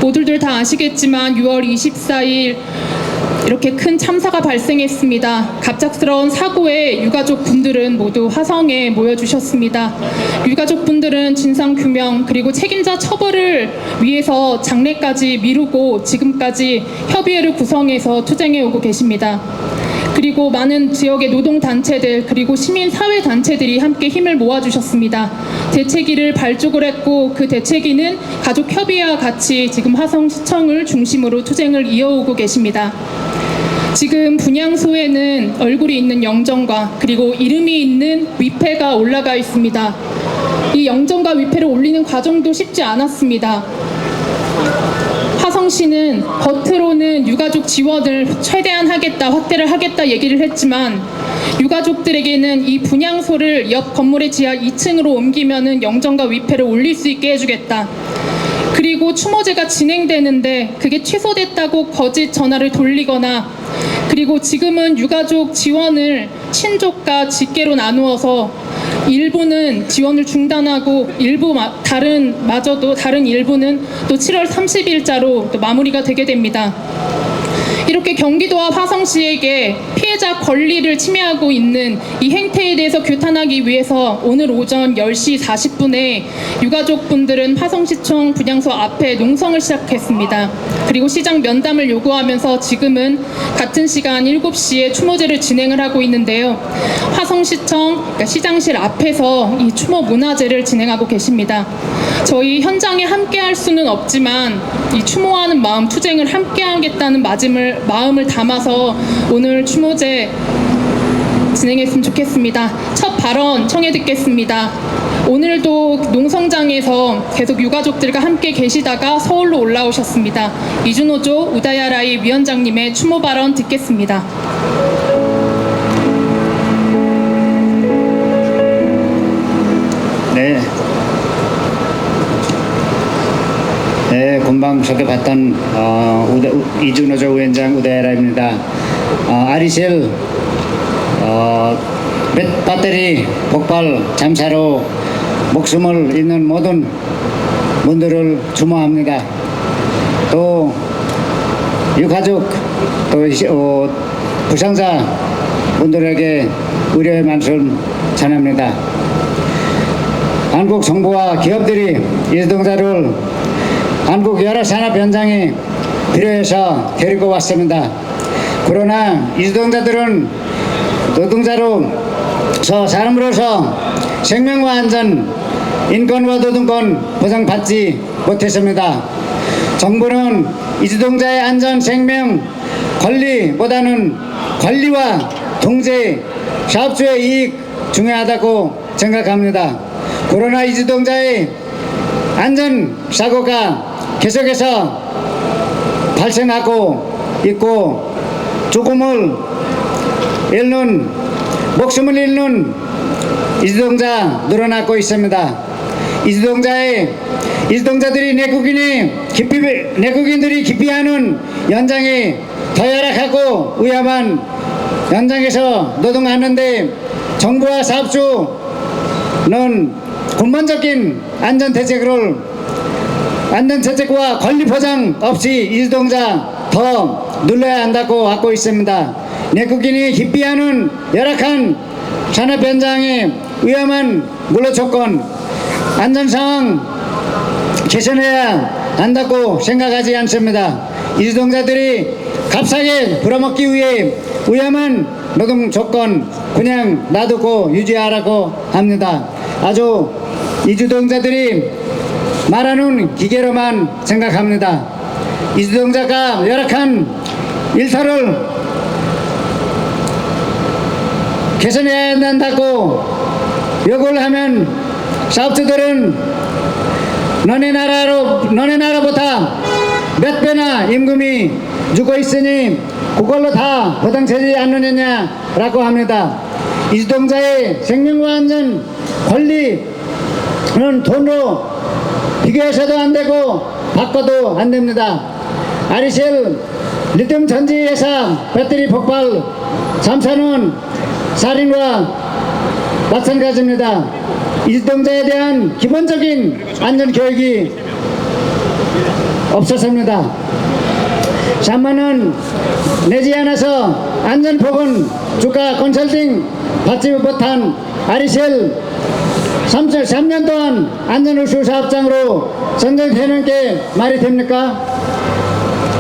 모두들 다 아시겠지만 6월 24일 이렇게 큰 참사가 발생했습니다. 갑작스러운 사고에 유가족 분들은 모두 화성에 모여주셨습니다. 유가족 분들은 진상규명 그리고 책임자 처벌을 위해서 장례까지 미루고 지금까지 협의회를 구성해서 투쟁해 오고 계십니다. 그리고 많은 지역의 노동단체들 그리고 시민사회단체들이 함께 힘을 모아주셨습니다. 대책위를 발족을 했고 그 대책위는 가족협의회와 같이 지금 화성시청을 중심으로 투쟁을 이어오고 계십니다. 지금 분향소에는 얼굴이 있는 영정과 그리고 이름이 있는 위패가 올라가 있습니다. 이 영정과 위패를 올리는 과정도 쉽지 않았습니다. 화성시는 겉으로는 유가족 지원을 최대한 하겠다, 확대를 하겠다 얘기를 했지만 유가족들에게는 이 분향소를 옆 건물의 지하 2층으로 옮기면은 영정과 위패를 올릴 수 있게 해주겠다. 그리고 추모제가 진행되는데 그게 취소됐다고 거짓 전화를 돌리거나 그리고 지금은 유가족 지원을 친족과 직계로 나누어서 일부는 지원을 중단하고 다른 일부는 또 7월 30일자로 또 마무리가 되게 됩니다. 이렇게 경기도와 화성시에게 피해자 권리를 침해하고 있는 이 행태에 대해서 규탄하기 위해서 오늘 오전 10시 40분에 유가족분들은 화성시청 분향소 앞에 농성을 시작했습니다. 그리고 시장 면담을 요구하면서 지금은 같은 시간 7시에 추모제를 진행을 하고 있는데요. 화성시청 그러니까 시장실 앞에서 이 추모 문화제를 진행하고 계십니다. 저희 현장에 함께 할 수는 없지만 이 추모하는 마음, 투쟁을 함께 하겠다는 마음을 담아서 오늘 추모제 진행했으면 좋겠습니다. 첫 발언 청해 듣겠습니다. 오늘도 농성장에서 계속 유가족들과 함께 계시다가 서울로 올라오셨습니다. 이준호조 우다야라이 위원장님의 추모 발언 듣겠습니다. 네, 금방 소개받던 이준호조 위원장 우다야라입니다. 아리셀 배터리 폭발 참사로 목숨을 잃는 모든 분들을 추모합니다. 또 유가족 또 부상자 분들에게 우려의 말씀 전합니다. 한국 정부와 기업들이 이 노동자를 한국 여러 산업 현장에 필요해서 데리고 왔습니다. 그러나 이 노동자들은 노동자로서 사람으로서 생명과 안전, 인권과 노동권 보장받지 못했습니다. 정부는 이 노동자의 안전, 생명, 권리보다는 관리와 통제, 사업주의 이익 중요하다고 생각합니다. 그러나 이 노동자의 안전사고가 계속해서 발생하고 있고 죽음을 잃는 목숨을 잃는 이 노동자 늘어나고 있습니다. 이 노동자들이 내국인들이 기피하는 현장에 더 열악하고 위험한 현장에서 노동하는데 정부와 사업주는 근본적인 안전대책과 권리 보장 없이 이 노동자 더 눌러야 한다고 하고 있습니다. 내국인이 기피하는 열악한 산업 현장의 위험한 근로 조건, 안전 상황 개선해야 한다고 생각하지 않습니다. 이 노동자들이 값싸게 벌어먹기 위해 위험한 노동 조건 그냥 놔두고 유지하라고 합니다. 아주 이 노동자들이 말하는 기계로만 생각합니다. 이 노동자가 열악한 일터를 개선해야 한다고 요구를 하면 사업주들은 너네 나라보다 몇 배나 임금이 주고 있으니 그걸로 다 보장되지 않느냐라고 합니다. 이 노동자의 생명과 안전 권리는 돈으로 비교해서도 안 되고 바꿔도 안 됩니다. 아리셀 리튬 전지 회사 배터리 폭발 참사는 살인과 마찬가지입니다. 이 노동자에 대한 기본적인 안전 교육이 없었습니다. 3만 원 내지 않아서 안전보건 주가 컨설팅 받지 못한 아리셀 3년 동안 안전우수 사업장으로 선정되는 게 말이 됩니까?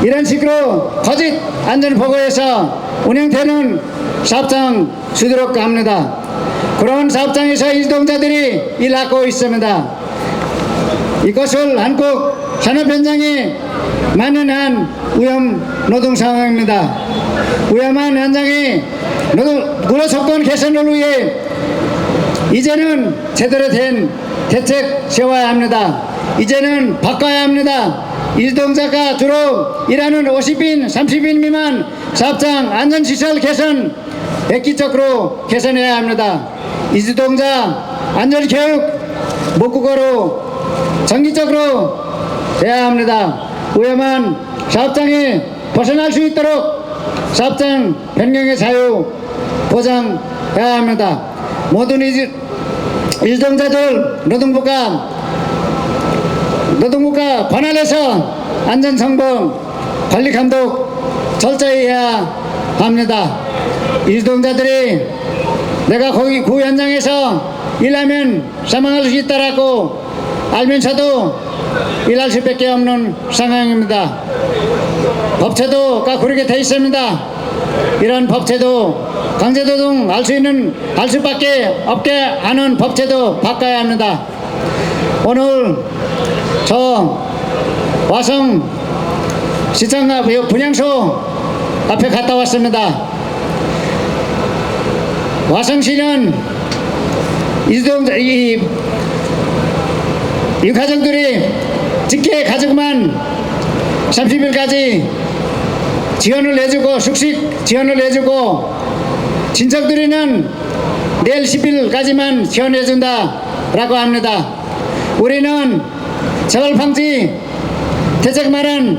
이런 식으로 거짓 안전보고에서 운영되는 사업장 수두룩 합니다. 그런 사업장에서 이주동자들이 일하고 있습니다. 이것을 한국 산업 현장에 만연한 위험 노동 상황입니다. 위험한 현장의 근로조건 개선을 위해 이제는 제대로 된 대책 세워야 합니다. 이제는 바꿔야 합니다. 이주동자가 주로 일하는 50인, 30인 미만 사업장 안전시설 개선 획기적으로 개선해야 합니다. 이주동자 안전교육 목국어로 정기적으로 해야 합니다. 위험한 사업장에 벗어날 수 있도록 사업장 변경의 자유 보장해야 합니다. 모든 이주동자들 노동부가 관할해서 안전정보 관리 감독 철저히 해야 합니다. 이주동자들이 내가 거기 그 현장에서 일하면 사망할 수 있다라고 알면서도 일할 수밖에 없는 상황입니다. 법제도가 그렇게 돼 있습니다. 이런 법제도 강제노동 할 수밖에 없게 하는 법제도 바꿔야 합니다. 오늘 저 화성 시청 분향소 앞에 갔다 왔습니다. 화성시는 이 가족들이 직계 가족만 30일까지 지원을 해주고 숙식 지원을 해주고 친척들이는 내일 10일까지만 지원해준다 라고 합니다. 우리는 재발방지 대책 마련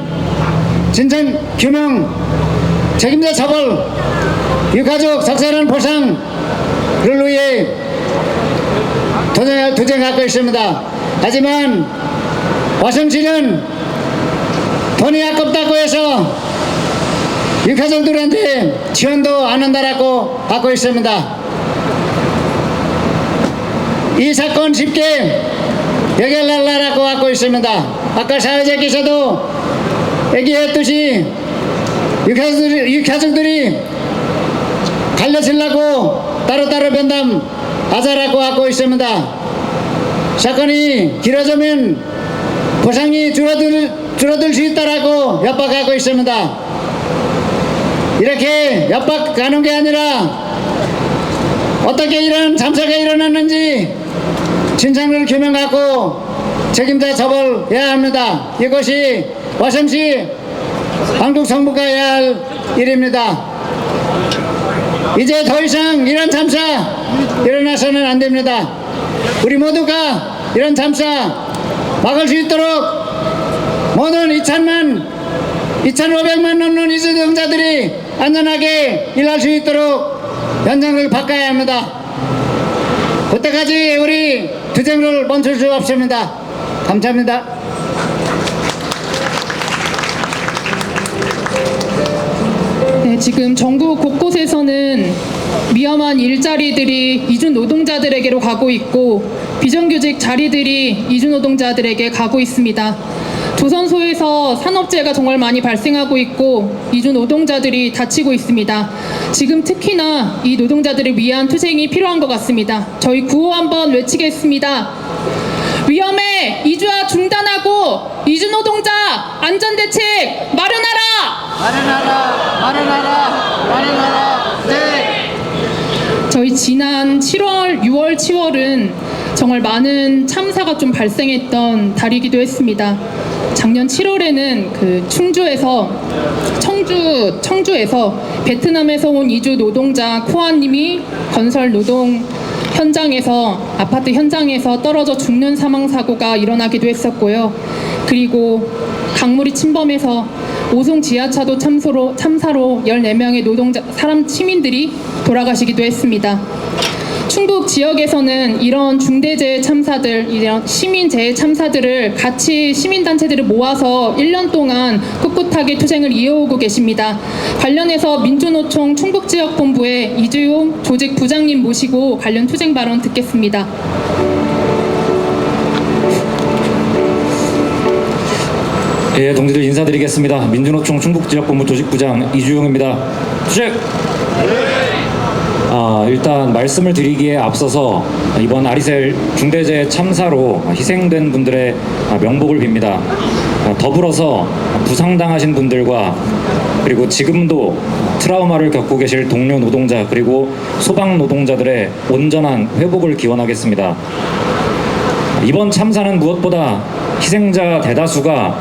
진정 규명 책임자 처벌 유가족 적절한 보상을 위해 도전하고 있습니다. 하지만 화성시는 돈이 아깝다고 해서 유가족들한테 지원도 안 한다라고 하고 있습니다. 이 사건 쉽게 해결하려고 하고 있습니다. 아까 사회자께서도 얘기했듯이 유가족들이 갈려치려고 따로따로 면담하자라고 하고 있습니다. 사건이 길어지면 보상이 줄어들 수 있다라고 협박하고 있습니다. 이렇게 협박하는 게 아니라 어떻게 이런 참사가 일어났는지 진상을 규명하고 책임자 처벌해야 합니다. 이것이 화성시 한국 정부가 해야 할 일입니다. 이제 더 이상 이런 참사 일어나서는 안 됩니다. 우리 모두가 이런 참사 막을 수 있도록 모든 2,500만 넘는 이주동자들이 안전하게 일할 수 있도록 현장을 바꿔야 합니다. 그때까지 우리 투쟁을 멈출 수 없습니다. 감사합니다. 네, 지금 전국 곳곳에서는 위험한 일자리들이 이주 노동자들에게로 가고 있고 비정규직 자리들이 이주 노동자들에게 가고 있습니다. 조선소에서 산업재해가 정말 많이 발생하고 있고 이주 노동자들이 다치고 있습니다. 지금 특히나 이 노동자들을 위한 투쟁이 필요한 것 같습니다. 저희 구호 한번 외치겠습니다. 위험해! 이주화 중단하고 이주 노동자 안전대책 마련하라! 마련하라! 네! 저희 지난 7월, 6월, 7월은 정말 많은 참사가 좀 발생했던 달이기도 했습니다. 작년 7월에는 그 청주에서 베트남에서 온 이주 노동자 쿠아님이 건설 노동 현장에서 아파트 현장에서 떨어져 죽는 사망 사고가 일어나기도 했었고요. 그리고 강물이 침범해서 오송 지하차도 참사로 14명의 시민들이 돌아가시기도 했습니다. 충북 지역에서는 이런 중대재해 참사들, 이런 시민재해 참사들을 같이 시민단체들을 모아서 1년 동안 꿋꿋하게 투쟁을 이어오고 계십니다. 관련해서 민주노총 충북지역본부의 이주용 조직 부장님 모시고 관련 투쟁 발언 듣겠습니다. 예, 동지들 인사드리겠습니다. 민주노총 충북지역본부 조직부장 이주용입니다. 투쟁! 일단 말씀을 드리기에 앞서서 이번 아리셀 중대재해 참사로 희생된 분들의 명복을 빕니다. 더불어서 부상당하신 분들과 그리고 지금도 트라우마를 겪고 계실 동료 노동자 그리고 소방 노동자들의 온전한 회복을 기원하겠습니다. 이번 참사는 무엇보다 희생자 대다수가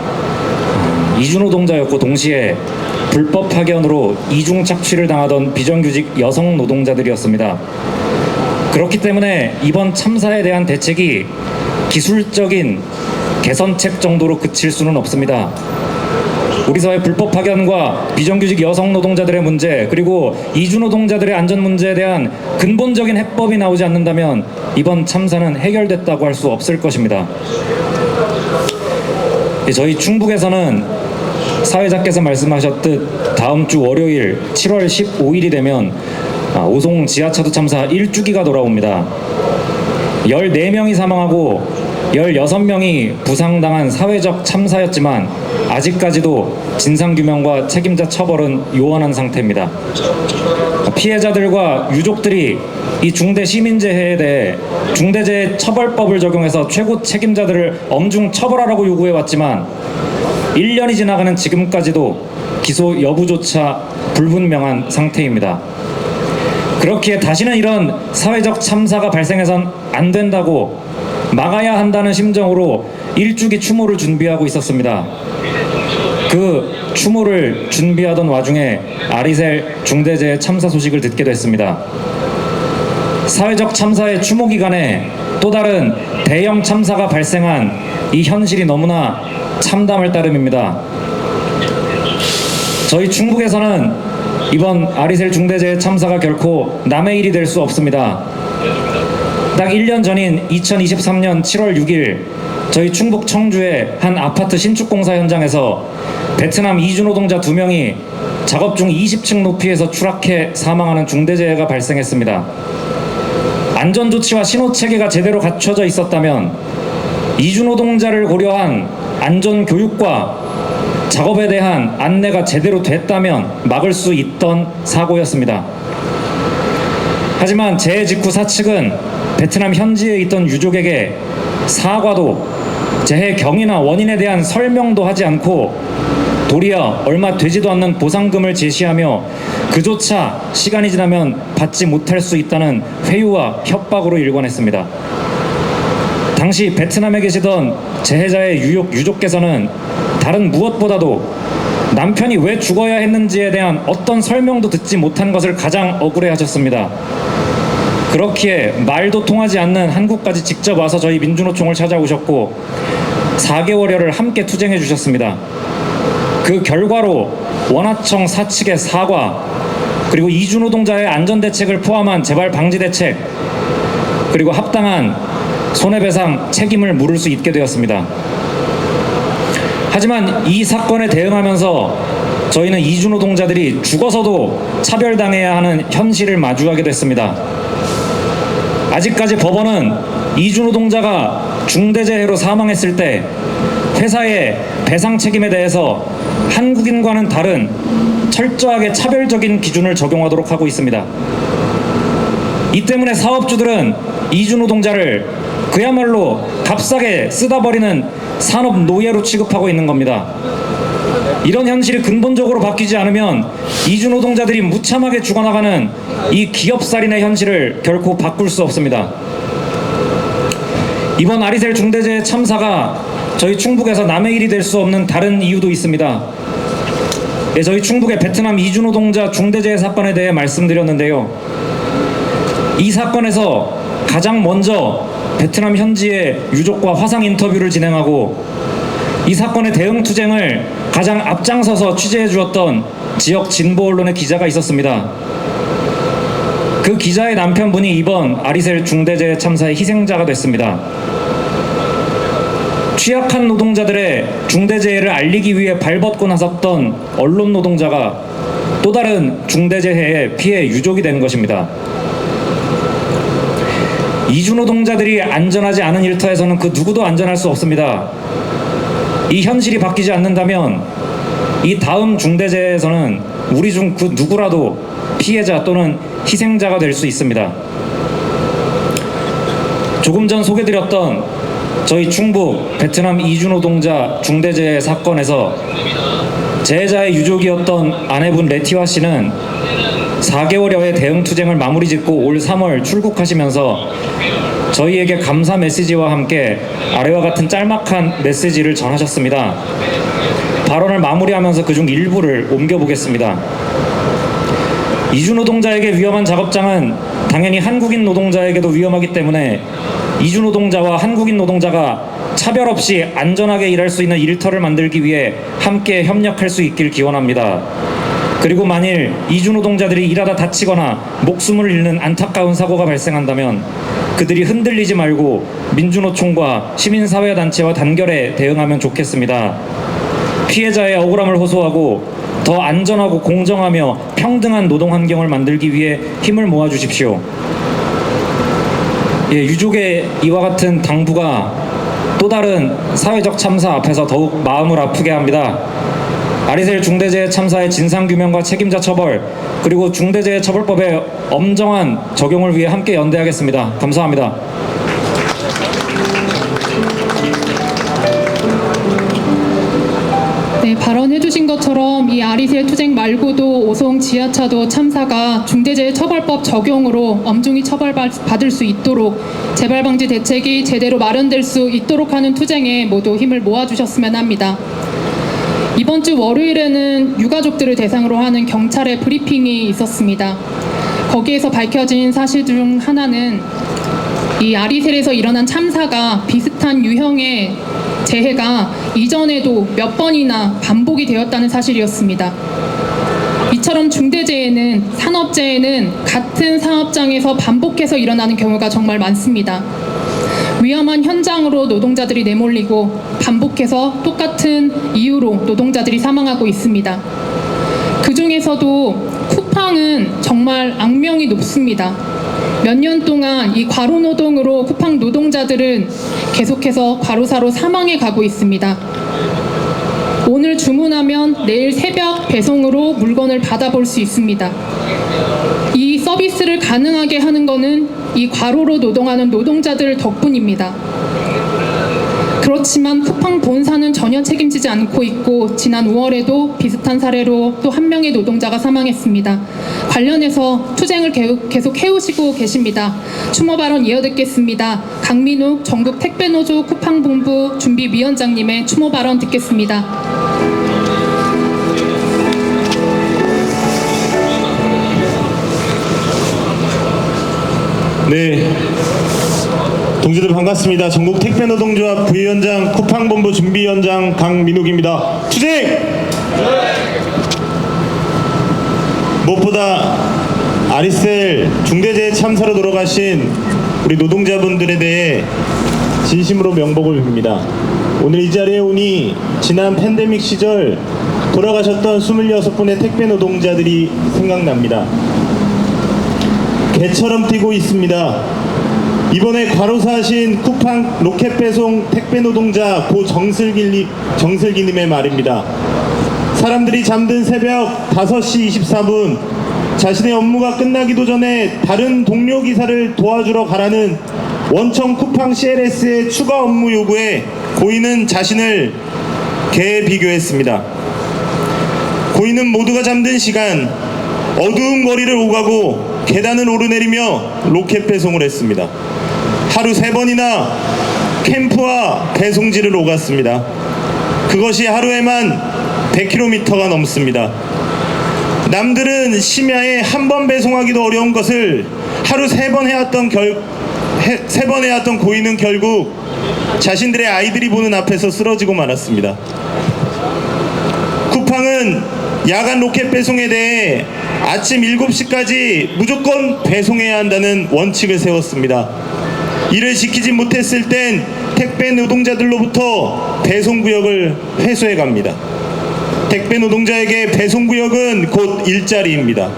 이주노동자였고 동시에 불법 파견으로 이중 착취를 당하던 비정규직 여성 노동자들이었습니다. 그렇기 때문에 이번 참사에 대한 대책이 기술적인 개선책 정도로 그칠 수는 없습니다. 우리 사회 불법 파견과 비정규직 여성 노동자들의 문제 그리고 이주노동자들의 안전 문제에 대한 근본적인 해법이 나오지 않는다면 이번 참사는 해결됐다고 할 수 없을 것입니다. 저희 충북에서는 사회자께서 말씀하셨듯 다음 주 월요일 7월 15일이 되면 오송 지하차도 참사 1주기가 돌아옵니다. 14명이 사망하고 16명이 부상당한 사회적 참사였지만 아직까지도 진상규명과 책임자 처벌은 요원한 상태입니다. 피해자들과 유족들이 이 중대 시민재해에 대해 중대재해 처벌법을 적용해서 최고 책임자들을 엄중 처벌하라고 요구해왔지만 1년이 지나가는 지금까지도 기소 여부조차 불분명한 상태입니다. 그렇기에 다시는 이런 사회적 참사가 발생해선 안 된다고 막아야 한다는 심정으로 1주기 추모를 준비하고 있었습니다. 그 추모를 준비하던 와중에 아리셀 중대재해 참사 소식을 듣게 됐습니다. 사회적 참사의 추모 기간에 또 다른 대형 참사가 발생한 이 현실이 너무나 참담할 따름입니다. 저희 충북에서는 이번 아리셀 중대재해 참사가 결코 남의 일이 될 수 없습니다. 딱 1년 전인 2023년 7월 6일 저희 충북 청주의 한 아파트 신축 공사 현장에서 베트남 이주 노동자 2명이 작업 중 20층 높이에서 추락해 사망하는 중대재해가 발생했습니다. 안전조치와 신호체계가 제대로 갖춰져 있었다면 이주 노동자를 고려한 안전교육과 작업에 대한 안내가 제대로 됐다면 막을 수 있던 사고였습니다. 하지만 재해 직후 사측은 베트남 현지에 있던 유족에게 사과도 재해 경위나 원인에 대한 설명도 하지 않고 도리어 얼마 되지도 않는 보상금을 제시하며 그조차 시간이 지나면 받지 못할 수 있다는 회유와 협박으로 일관했습니다. 당시 베트남에 계시던 재해자의 유족께서는 다른 무엇보다도 남편이 왜 죽어야 했는지에 대한 어떤 설명도 듣지 못한 것을 가장 억울해하셨습니다. 그렇기에 말도 통하지 않는 한국까지 직접 와서 저희 민주노총을 찾아오셨고 4개월여를 함께 투쟁해 주셨습니다. 그 결과로 원하청 사측의 사과 그리고 이주노동자의 안전대책을 포함한 재발 방지 대책 그리고 합당한 손해배상 책임을 물을 수 있게 되었습니다. 하지만 이 사건에 대응하면서 저희는 이주노동자들이 죽어서도 차별당해야 하는 현실을 마주하게 됐습니다. 아직까지 법원은 이주노동자가 중대재해로 사망했을 때 회사의 배상 책임에 대해서 한국인과는 다른 철저하게 차별적인 기준을 적용하도록 하고 있습니다. 이 때문에 사업주들은 이주노동자를 그야말로 값싸게 쓰다 버리는 산업 노예로 취급하고 있는 겁니다. 이런 현실이 근본적으로 바뀌지 않으면 이주노동자들이 무참하게 죽어나가는 이 기업살인의 현실을 결코 바꿀 수 없습니다. 이번 아리셀 중대재해 참사가 저희 충북에서 남의 일이 될 수 없는 다른 이유도 있습니다. 저희 충북의 베트남 이주노동자 중대재해 사건에 대해 말씀드렸는데요. 이 사건에서 가장 먼저 베트남 현지의 유족과 화상 인터뷰를 진행하고 이 사건의 대응 투쟁을 가장 앞장서서 취재해 주었던 지역 진보 언론의 기자가 있었습니다. 그 기자의 남편분이 이번 아리셀 중대재해 참사의 희생자가 됐습니다. 취약한 노동자들의 중대재해를 알리기 위해 발벗고 나섰던 언론 노동자가 또 다른 중대재해의 피해 유족이 된 것입니다. 이주 노동자들이 안전하지 않은 일터에서는 그 누구도 안전할 수 없습니다. 이 현실이 바뀌지 않는다면 이 다음 중대재해에서는 우리 중 그 누구라도 피해자 또는 희생자가 될 수 있습니다. 조금 전 소개드렸던 저희 충북 베트남 이주 노동자 중대재해 사건에서 재해자의 유족이었던 아내분 레티화 씨는 4개월여의 대응 투쟁을 마무리 짓고 올 3월 출국하시면서 저희에게 감사 메시지와 함께 아래와 같은 짤막한 메시지를 전하셨습니다. 발언을 마무리하면서 그중 일부를 옮겨보겠습니다. 이주 노동자에게 위험한 작업장은 당연히 한국인 노동자에게도 위험하기 때문에 이주 노동자와 한국인 노동자가 차별 없이 안전하게 일할 수 있는 일터를 만들기 위해 함께 협력할 수 있길 기원합니다. 그리고 만일 이주 노동자들이 일하다 다치거나 목숨을 잃는 안타까운 사고가 발생한다면 그들이 흔들리지 말고 민주노총과 시민사회단체와 단결해 대응하면 좋겠습니다. 피해자의 억울함을 호소하고 더 안전하고 공정하며 평등한 노동 환경을 만들기 위해 힘을 모아주십시오. 유족의 이와 같은 당부가 또 다른 사회적 참사 앞에서 더욱 마음을 아프게 합니다. 아리셀 중대재해 참사의 진상규명과 책임자 처벌 그리고 중대재해처벌법의 엄정한 적용을 위해 함께 연대하겠습니다. 감사합니다. 네, 발언해주신 것처럼 이 아리셀 투쟁 말고도 오송 지하차도 참사가 중대재해처벌법 적용으로 엄중히 처벌받을 수 있도록 재발방지 대책이 제대로 마련될 수 있도록 하는 투쟁에 모두 힘을 모아주셨으면 합니다. 이번 주 월요일에는 유가족들을 대상으로 하는 경찰의 브리핑이 있었습니다. 거기에서 밝혀진 사실 중 하나는 이 아리셀에서 일어난 참사가 비슷한 유형의 재해가 이전에도 몇 번이나 반복이 되었다는 사실이었습니다. 이처럼 중대재해는 산업재해는 같은 사업장에서 반복해서 일어나는 경우가 정말 많습니다. 위험한 현장으로 노동자들이 내몰리고 반복해서 똑같은 이유로 노동자들이 사망하고 있습니다. 그 중에서도 쿠팡은 정말 악명이 높습니다. 몇 년 동안 이 과로 노동으로 쿠팡 노동자들은 계속해서 과로사로 사망해 가고 있습니다. 오늘 주문하면 내일 새벽 배송으로 물건을 받아볼 수 있습니다. 이 서비스를 가능하게 하는 것은 이 과로로 노동하는 노동자들 덕분입니다. 그렇지만 쿠팡 본사는 전혀 책임지지 않고 있고 지난 5월에도 비슷한 사례로 또 한 명의 노동자가 사망했습니다. 관련해서 투쟁을 계속 해오시고 계십니다. 추모 발언 이어듣겠습니다. 강민욱 전국 택배노조 쿠팡본부 준비위원장님의 추모 발언 듣겠습니다. 네, 동지들 반갑습니다. 전국 택배노동조합 부위원장 쿠팡본부 준비위원장 강민욱입니다. 투쟁! 무엇보다 아리셀 중대재해 참사로 돌아가신 우리 노동자분들에 대해 진심으로 명복을 빕니다. 오늘 이 자리에 오니 지난 팬데믹 시절 돌아가셨던 26분의 택배 노동자들이 생각납니다. 개처럼 뛰고 있습니다. 이번에 과로사하신 쿠팡 로켓 배송 택배 노동자 고 정슬기님의 말입니다. 사람들이 잠든 새벽 5시 24분 자신의 업무가 끝나기도 전에 다른 동료 기사를 도와주러 가라는 원청 쿠팡 CLS의 추가 업무 요구에 고인은 자신을 개에 비교했습니다. 고인은 모두가 잠든 시간 어두운 거리를 오가고 계단을 오르내리며 로켓 배송을 했습니다. 하루 3번이나 캠프와 배송지를 오갔습니다. 그것이 하루에만 100km가 넘습니다. 남들은 심야에 한 번 배송하기도 어려운 것을 하루 3번 해왔던 고인은 결국 자신들의 아이들이 보는 앞에서 쓰러지고 말았습니다. 쿠팡은 야간 로켓 배송에 대해 아침 7시까지 무조건 배송해야 한다는 원칙을 세웠습니다. 이를 지키지 못했을 땐 택배 노동자들로부터 배송구역을 회수해 갑니다. 택배 노동자에게 배송구역은 곧 일자리입니다.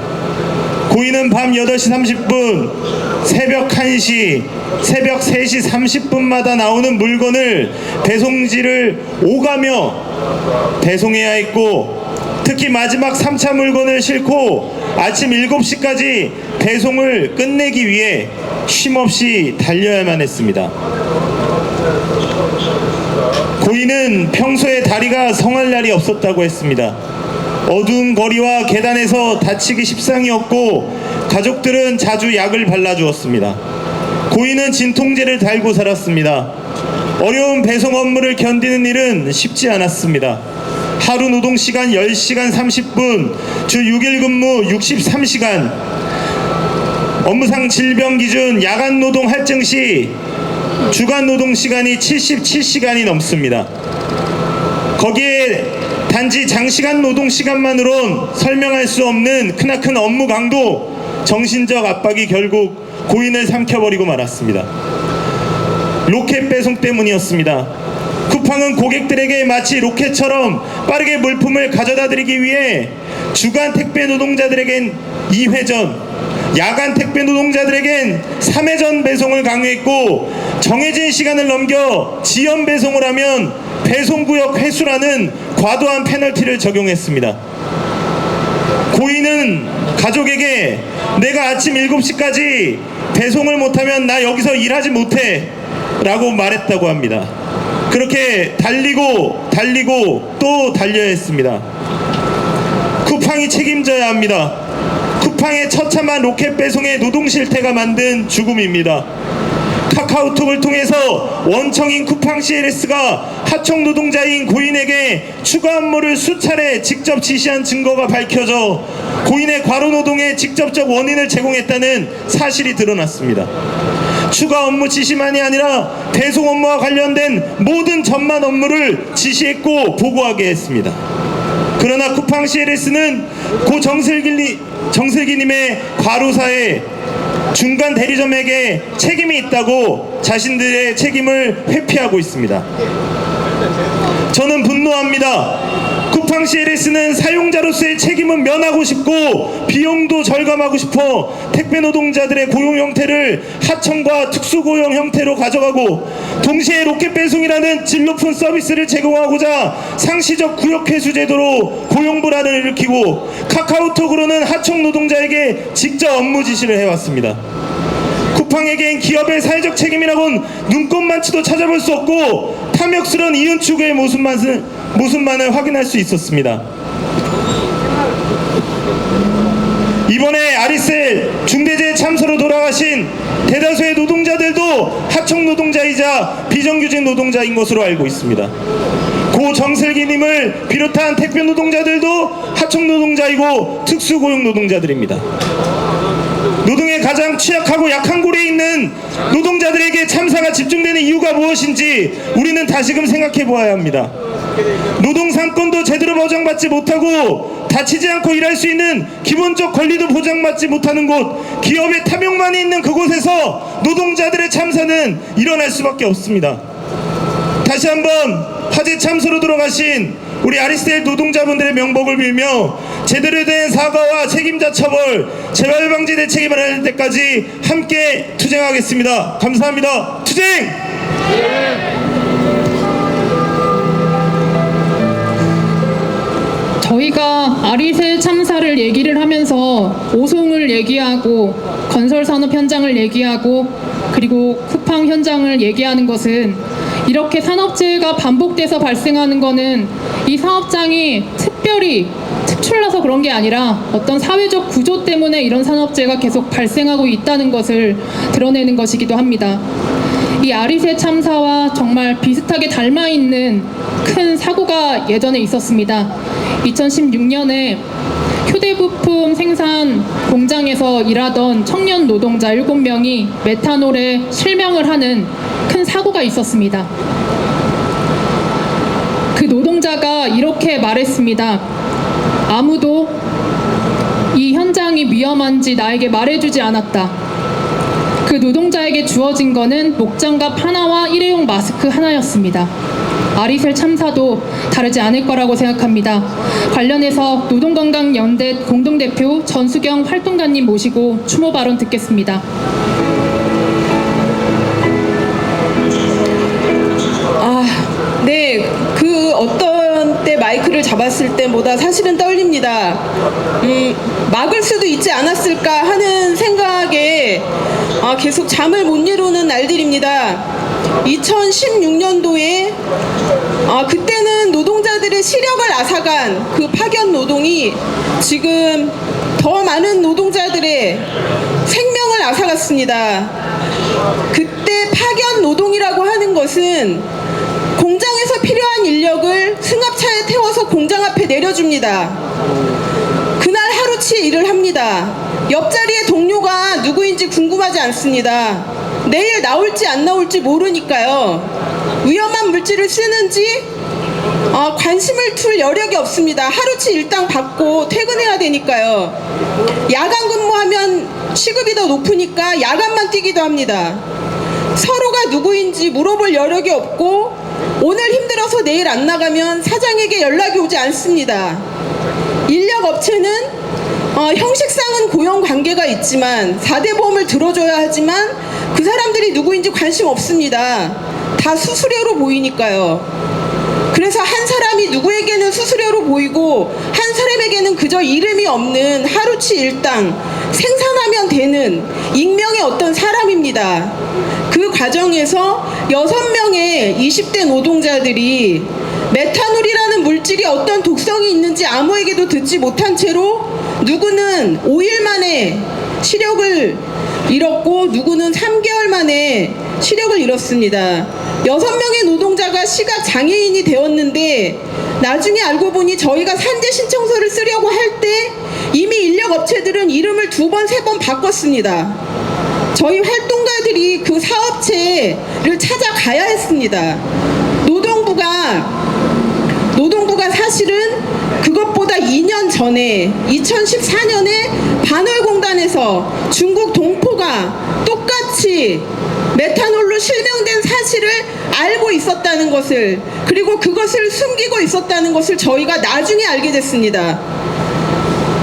고인은 밤 8시 30분, 새벽 1시, 새벽 3시 30분마다 나오는 물건을 배송지를 오가며 배송해야 했고, 특히 마지막 3차 물건을 싣고 아침 7시까지 배송을 끝내기 위해 쉼없이 달려야만 했습니다. 고인은 평소에 다리가 성할 날이 없었다고 했습니다. 어두운 거리와 계단에서 다치기 십상이었고 가족들은 자주 약을 발라주었습니다. 고인은 진통제를 달고 살았습니다. 어려운 배송 업무를 견디는 일은 쉽지 않았습니다. 하루 노동시간 10시간 30분, 주 6일 근무 63시간, 업무상 질병 기준 야간 노동 할증 시 주간 노동 시간이 77시간이 넘습니다. 거기에 단지 장시간 노동 시간만으론 설명할 수 없는 크나큰 업무 강도, 정신적 압박이 결국 고인을 삼켜버리고 말았습니다. 로켓 배송 때문이었습니다. 쿠팡은 고객들에게 마치 로켓처럼 빠르게 물품을 가져다 드리기 위해 주간 택배 노동자들에겐 2회전, 야간 택배 노동자들에겐 3회전 배송을 강요했고, 정해진 시간을 넘겨 지연 배송을 하면 배송구역 회수라는 과도한 페널티를 적용했습니다. 고인은 가족에게 내가 아침 7시까지 배송을 못하면 나 여기서 일하지 못해 라고 말했다고 합니다. 그렇게 달리고 또 달려야 했습니다. 쿠팡이 책임져야 합니다. 쿠팡의 처참한 로켓 배송의 노동 실태가 만든 죽음입니다. 카카오톡을 통해서 원청인 쿠팡 CLS가 하청 노동자인 고인에게 추가 업무를 수차례 직접 지시한 증거가 밝혀져 고인의 과로 노동의 직접적 원인을 제공했다는 사실이 드러났습니다. 추가 업무 지시만이 아니라 배송 업무와 관련된 모든 전만 업무를 지시했고 보고하게 했습니다. 그러나 쿠팡 CLS는 고 정슬기님의 과로사에 중간 대리점에게 책임이 있다고 자신들의 책임을 회피하고 있습니다. 저는 분노합니다. 쿠팡 CLS는 사용자로서의 책임은 면하고 싶고 비용도 절감하고 싶어 택배 노동자들의 고용 형태를 하청과 특수고용 형태로 가져가고, 동시에 로켓 배송이라는 질 높은 서비스를 제공하고자 상시적 구역 회수 제도로 고용 불안을 일으키고, 카카오톡으로는 하청 노동자에게 직접 업무 지시를 해왔습니다. 쿠팡에겐 기업의 사회적 책임이라곤 눈꼽만치도 찾아볼 수 없고 탐욕스러운 이윤 추구의 모습만을 확인할 수 있었습니다. 이번에 아리셀 중대재해 참사로 돌아가신 대다수의 노동자들도 하청 노동자이자 비정규직 노동자인 것으로 알고 있습니다. 고 정슬기님을 비롯한 택배 노동자들도 하청 노동자이고 특수고용 노동자들입니다. 노동에 가장 취약하고 약한 고리에 있는 노동자들에게 참사가 집중되는 이유가 무엇인지 우리는 다시금 생각해 보아야 합니다. 노동 상권도 제대로 보장받지 못하고 다치지 않고 일할 수 있는 기본적 권리도 보장받지 못하는 곳, 기업의 탐욕만이 있는 그곳에서 노동자들의 참사는 일어날 수밖에 없습니다. 다시 한번 화재 참사로 돌아가신 우리 아리스텔 노동자분들의 명복을 빌며 제대로 된 사과와 책임자 처벌, 재발 방지 대책이 마련될 때까지 함께 투쟁하겠습니다. 감사합니다. 투쟁! 저희가 아리셀 참사를 얘기를 하면서 오송을 얘기하고 건설산업 현장을 얘기하고 그리고 쿠팡 현장을 얘기하는 것은, 이렇게 산업재해가 반복돼서 발생하는 것은 이 사업장이 특별히 특출나서 그런 게 아니라 어떤 사회적 구조 때문에 이런 산업재해가 계속 발생하고 있다는 것을 드러내는 것이기도 합니다. 이 아리셀 참사와 정말 비슷하게 닮아있는 큰 사고가 예전에 있었습니다. 2016년에 휴대부품 생산 공장에서 일하던 청년 노동자 7명이 메탄올에 실명을 하는 큰 사고가 있었습니다. 그 노동자가 이렇게 말했습니다. 아무도 이 현장 생명이 위험한지 나에게 말해주지 않았다. 그 노동자에게 주어진 거는 목장갑 하나와 일회용 마스크 하나였습니다. 아리셀 참사도 다르지 않을 거라고 생각합니다. 관련해서 노동건강연대 공동대표 전수경 활동가님 모시고 추모 발언 듣겠습니다. 네, 그 어떤 때 마이크를 잡았을 때보다 사실은 떨립니다. 막을 수도 있지 않았을까 하는 생각에 계속 잠을 못 이루는 날들입니다. 2016년도에 그때는 노동자들의 시력을 앗아간 그 파견 노동이 지금 더 많은 노동자들의 생명을 앗아갔습니다. 그때 파견 노동이라고 하는 것은 공장에서 필요한 인력을 승합차에 태워서 공장 앞에 내려줍니다. 그날 하루치 일을 합니다. 옆자리의 동료가 누구인지 궁금하지 않습니다. 내일 나올지 안 나올지 모르니까요. 위험한 물질을 쓰는지 관심을 둘 여력이 없습니다. 하루치 일당 받고 퇴근해야 되니까요. 야간 근무하면 시급이 더 높으니까 야간만 뛰기도 합니다. 서로가 누구인지 물어볼 여력이 없고 오늘 힘들어서 내일 안 나가면 사장에게 연락이 오지 않습니다. 인력업체는 형식상은 고용관계가 있지만 4대 보험을 들어줘야 하지만 그 사람들이 누구인지 관심 없습니다. 다 수수료로 보이니까요. 그래서 한 사람이 누구에게는 수수료로 보이고 한 사람에게는 그저 이름이 없는 하루치 일당 생산하면 되는 익명의 어떤 사람입니다. 그 과정에서 6명의 20대 노동자들이 메탄올이라는 물질이 어떤 독성이 있는지 아무에게도 듣지 못한 채로 누구는 5일 만에 시력을 잃었고 누구는 3개월 만에 시력을 잃었습니다. 6명의 노동자가 시각 장애인이 되었는데 나중에 알고 보니 저희가 산재 신청서를 쓰려고 할 때 이미 인력업체들은 이름을 2번, 3번 바꿨습니다. 저희 활동가들이 그 사업체를 찾아가야 했습니다. 노동부가 사실은 그것보다 2년 전에 2014년에 반월공단에서 중국 동포가 똑같이 메탄올로 실명된 사실을 알고 있었다는 것을, 그리고 그것을 숨기고 있었다는 것을 저희가 나중에 알게 됐습니다.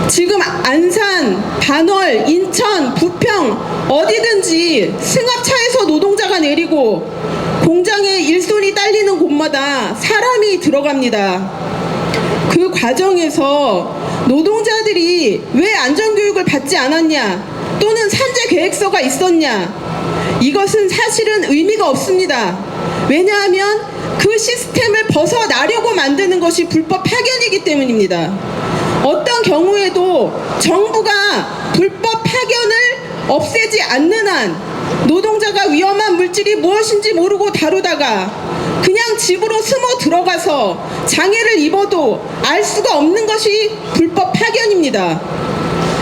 지금 안산, 반월, 인천, 부평 어디든지 승합차에서 노동자가 내리고 공장에 일손이 딸리는 곳마다 사람이 들어갑니다. 그 과정에서 노동자들이 왜 안전교육을 받지 않았냐, 또는 산재 계획서가 있었냐, 이것은 사실은 의미가 없습니다. 왜냐하면 그 시스템을 벗어나려고 만드는 것이 불법 파견이기 때문입니다. 어떤 경우에도 정부가 불법 파견을 없애지 않는 한 노동자가 위험한 물질이 무엇인지 모르고 다루다가 그냥 집으로 숨어 들어가서 장애를 입어도 알 수가 없는 것이 불법 파견입니다.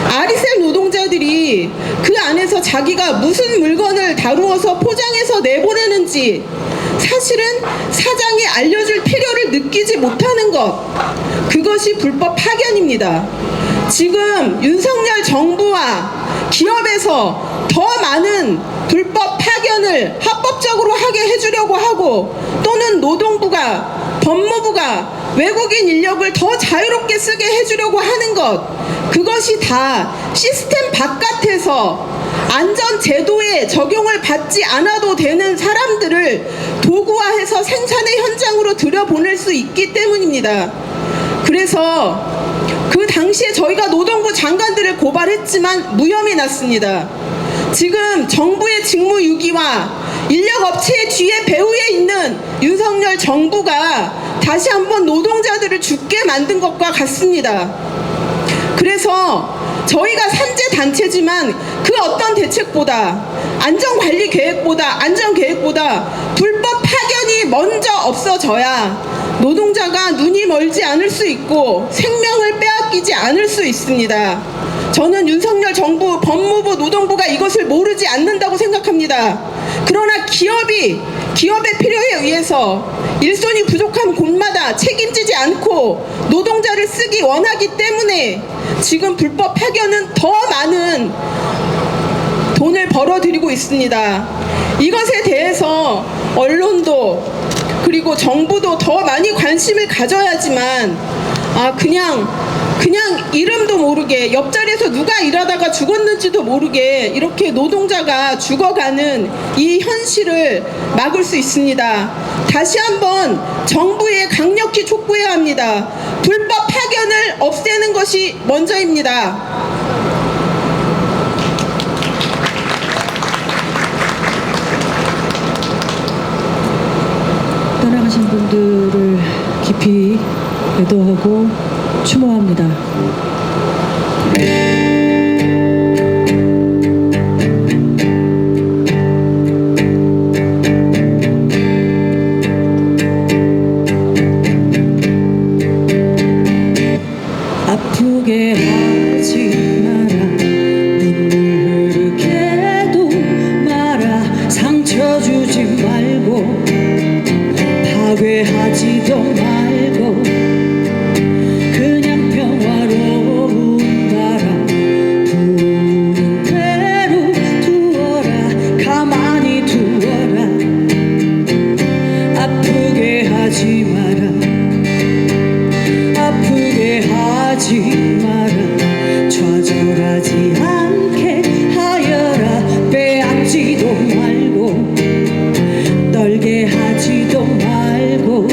아리셀 노동자들이 그 안에서 자기가 무슨 물건을 다루어서 포장해서 내보내는지 사실은 사장이 알려줄 필요를 느끼지 못하는 것, 그것이 불법 파견입니다. 지금 윤석열 정부와 기업에서 더 많은 불법 파견을 합법적으로 하게 해주려고 하고, 또는 노동부가, 법무부가 외국인 인력을 더 자유롭게 쓰게 해주려고 하는 것, 그것이 다 시스템 바깥에서 안전제도에 적용을 받지 않아도 되는 사람들을 도구화해서 생산의 현장으로 들여보낼 수 있기 때문입니다. 그래서 그 당시에 저희가 노동부 장관들을 고발했지만 무혐의 났습니다. 지금 정부의 직무유기와 인력업체의 뒤에 배후에 있는 윤석열 정부가 다시 한번 노동자들을 죽게 만든 것과 같습니다. 그래서 저희가 산재단체지만 그 어떤 대책보다, 안전계획보다 불법 파견이 먼저 없어져야 노동자가 눈이 멀지 않을 수 있고 생명을 빼앗기지 않을 수 있습니다. 저는 윤석열 정부, 법무부, 노동부가 이것을 모르지 않는다고 생각합니다. 그러나 기업의 필요에 의해서 일손이 부족한 곳마다 책임지지 않고 노동자를 쓰기 원하기 때문에 지금 불법 파견은 더 많은 돈을 벌어들이고 있습니다. 이것에 대해서 언론도 그리고 정부도 더 많이 관심을 가져야지만 그냥 이름도 모르게 옆자리에서 누가 일하다가 죽었는지도 모르게 이렇게 노동자가 죽어가는 이 현실을 막을 수 있습니다. 다시 한번 정부에 강력히 촉구해야 합니다. 불법 파견을 없애는 것이 먼저입니다. 떠나가신 분들을 깊이 애도하고 추모합니다. 아프게 하지 마라, 눈물 흐르게도 마라, 상처 주지 말고 파괴하지도 말고 그냥 평화로운 바람 부는 대로 두어라, 가만히 두어라. 아프게 하지 마라, 아프게 하지 마라, 좌절하지 않게 하여라. 빼앗지도 말고 떨게 하지도 말고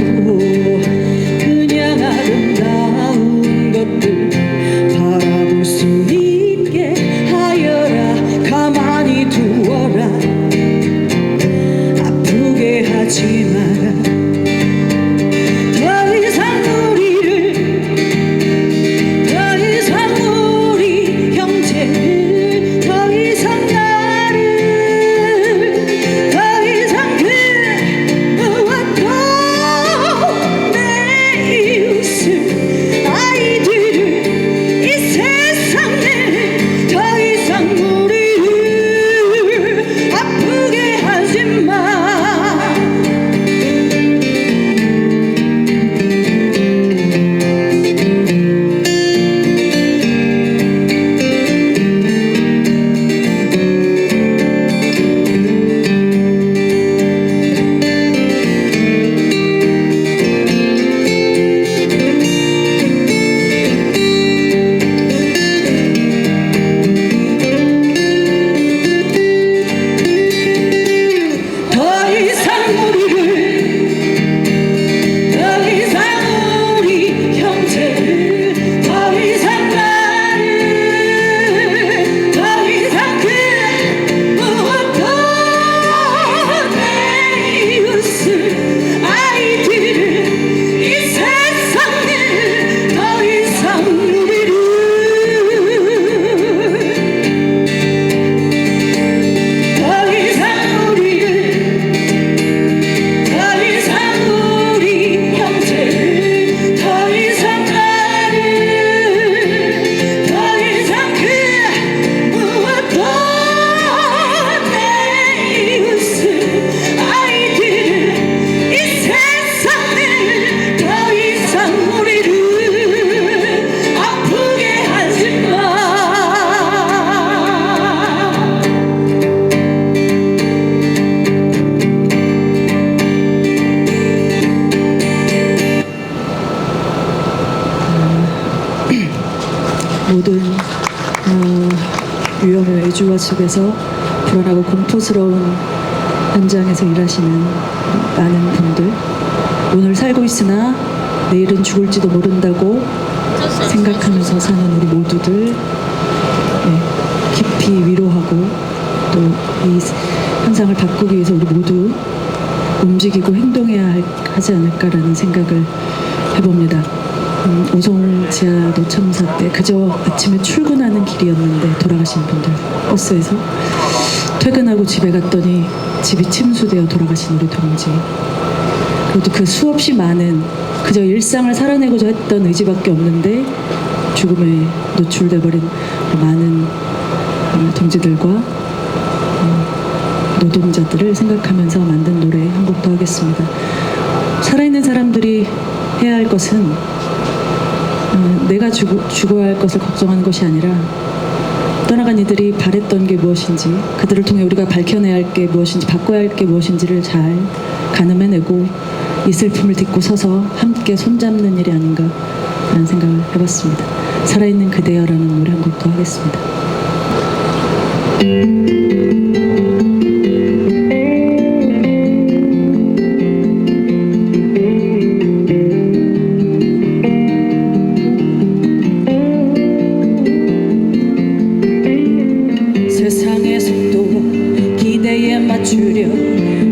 그냥 아름다운 것들 바라볼 수 있게 하여라. 가만히 두어라. 아프게 하지 마라. 더 이상 우리를, 더 이상 우리 형제를, 더 이상 나를, 더 이상 그 무엇도 내 이웃을, 아이들을, 이 세상을, 더 이상 우리를 아프게 하지 마. 더 이상 우리를, 더 이상 우리 형제를, 더 이상 나를, 더 이상 그 무엇도 내 이웃을, 아이들을, 이 세상을, 더 이상 우리를, 더 이상 우리를, 더 이상 우리 형제를, 더 이상 나를, 더 이상 그 무엇도 내 이웃을, 아이들을, 이 세상을, 더 이상 우리를 아프게 하지 마. 모든 위험의 외주화 속에서 불안하고 공포스러운 현장에서 일하시는 많은 분들, 오늘 살고 있으나 내일은 죽을지도 모른다고 생각하면서 사는 우리 모두들 깊이 위로하고 또 이 현상을 바꾸기 위해서 우리 모두 움직이고 행동해야 하지 않을까라는 생각을 해봅니다. 오송 지하 노참사 때 그저 아침에 출근하는 길이었는데 돌아가신 분들, 버스에서 퇴근하고 집에 갔더니 집이 침수되어 돌아가신 우리 동지, 그리고 그 수없이 많은 그저 일상을 살아내고자 했던 의지밖에 없는데 죽음에 노출돼 버린 많은 동지들과 노동자들을 생각하면서 만든 노래 한 곡 더 하겠습니다. 살아있는 사람들이 해야 할 것은 내가 죽어야 할 것을 걱정하는 것이 아니라 떠나간 이들이 바랬던 게 무엇인지, 그들을 통해 우리가 밝혀내야 할 게 무엇인지, 바꿔야 할 게 무엇인지를 잘 가늠해내고 이 슬픔을 딛고 서서 함께 손잡는 일이 아닌가 라는 생각을 해봤습니다. 살아있는 그대여라는 노래 한 곡도 하겠습니다. 세상의 속도와 기대에 맞추려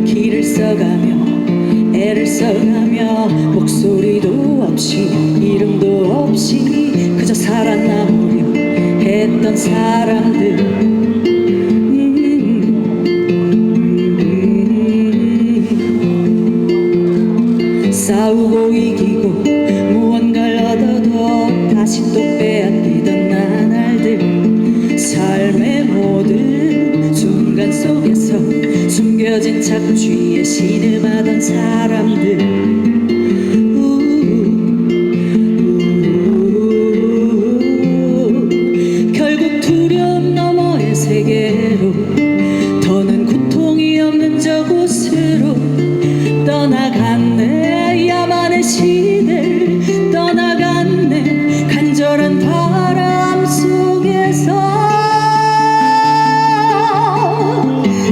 길을 써가며 애를 써가며 목소리도 없이 이름도 없이 그저 살아남으려 했던 사람들, 싸우고 이기고 무언가를 얻어도 다시 또 빼앗기던 나날들, 삶의 모든 순간 속에서 숨겨진 착취에 신음하던 사람들, 결국 두려움 너머의 세계로, 더는 고통이 없는 저곳으로 떠나갔네. 야만의 시대를 떠나갔네. 간절한 바람 속에서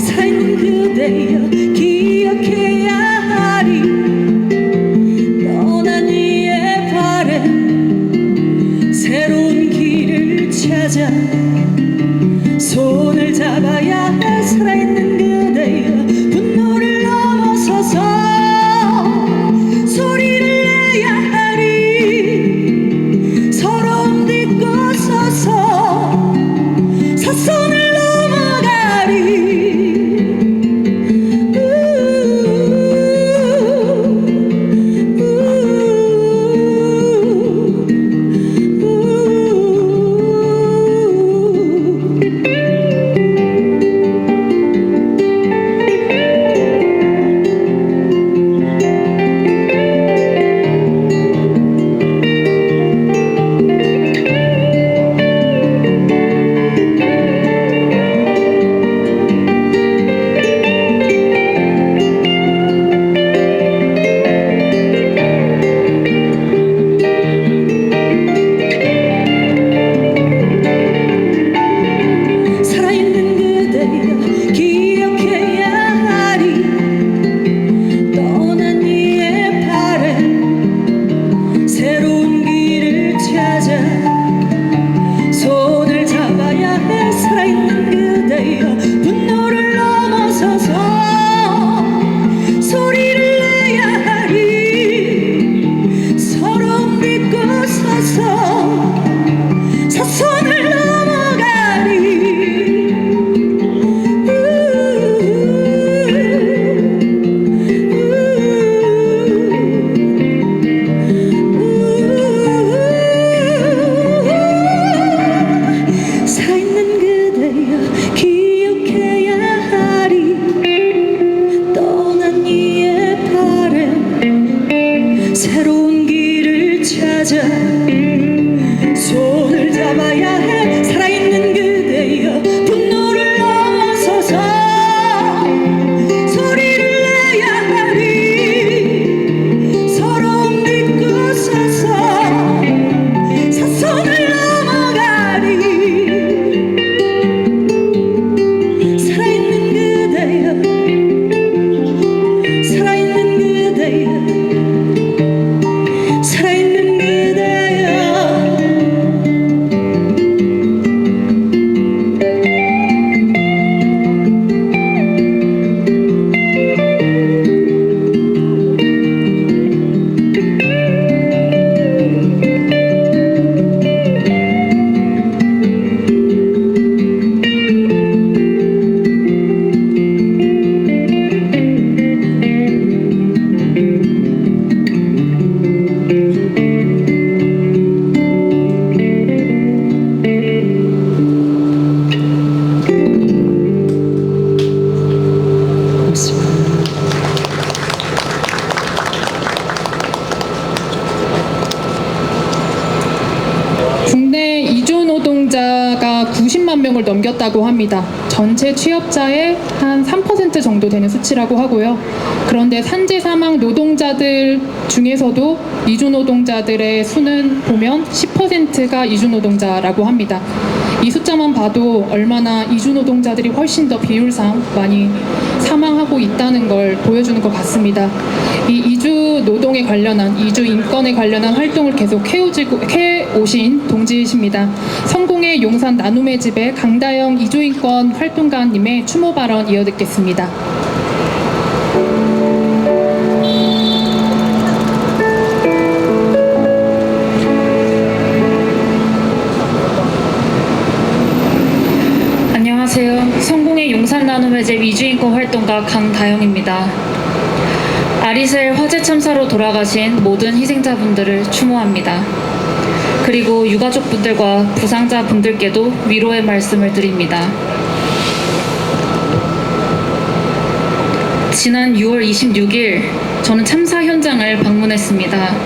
살아있는 그대여 기억해야 하리. 떠난 이의 바람 새로운 길을 찾아 손을 잡아야 해. 살아있는 그대여 분노를 넘어서서 소리를 내야 하리. 서러움 딛고 서서 사선을 넘어가리. 국내 이주 노동자가 90만 명을 넘겼다고 합니다. 전체 취업자의 한 3% 정도 되는 수치라고 하고요. 그런데 산재 사망 노동자들 중에서도 이주 노동자들의 수는 보면 10%가 이주 노동자라고 합니다. 이 숫자만 봐도 얼마나 이주 노동자들이 훨씬 더 비율상 많이 사망하고 있다는 걸 보여주는 것 같습니다. 이 이주 노동에 관련한, 이주 인권에 관련한 활동을 계속 해오신 동지이십니다. 성공의 용산 나눔의 집의 강다영 이주인권 활동가님의 추모 발언 이어듣겠습니다. 안녕하세요. 성공의 용산 나눔의 집 이주인권 활동가 강다영입니다. 아리셀 화재 참사로 돌아가신 모든 희생자분들을 추모합니다. 그리고 유가족분들과 부상자분들께도 위로의 말씀을 드립니다. 지난 6월 26일 저는 참사 현장을 방문했습니다.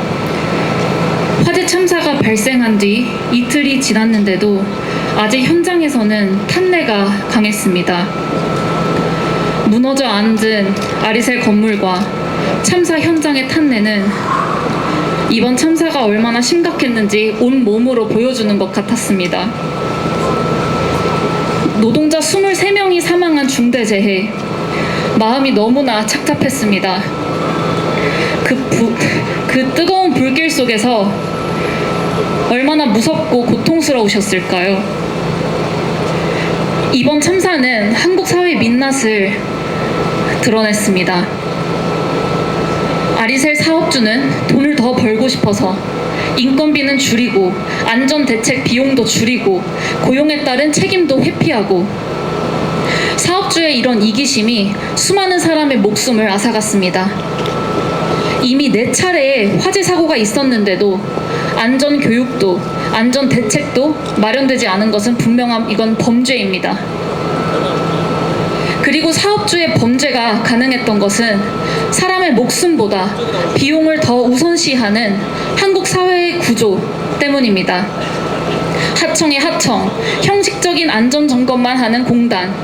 화재 참사가 발생한 뒤 이틀이 지났는데도 아직 현장에서는 탄내가 강했습니다. 무너져 앉은 아리셀 건물과 참사 현장의 탄내는 이번 참사가 얼마나 심각했는지 온몸으로 보여주는 것 같았습니다. 노동자 23명이 사망한 중대재해, 마음이 너무나 착잡했습니다. 그 뜨거운 불길 속에서 얼마나 무섭고 고통스러우셨을까요? 이번 참사는 한국 사회의 민낯을 드러냈습니다. 아리셀 사업주는 돈을 더 벌고 싶어서 인건비는 줄이고 안전대책 비용도 줄이고 고용에 따른 책임도 회피하고, 사업주의 이런 이기심이 수많은 사람의 목숨을 앗아갔습니다. 이미 4차례의 화재 사고가 있었는데도 안전교육도 안전대책도 마련되지 않은 것은 분명한, 이건 범죄입니다. 그리고 사업주의 범죄가 가능했던 것은 사람의 목숨보다 비용을 더 우선시하는 한국 사회의 구조 때문입니다. 하청의 하청, 형식적인 안전점검만 하는 공단,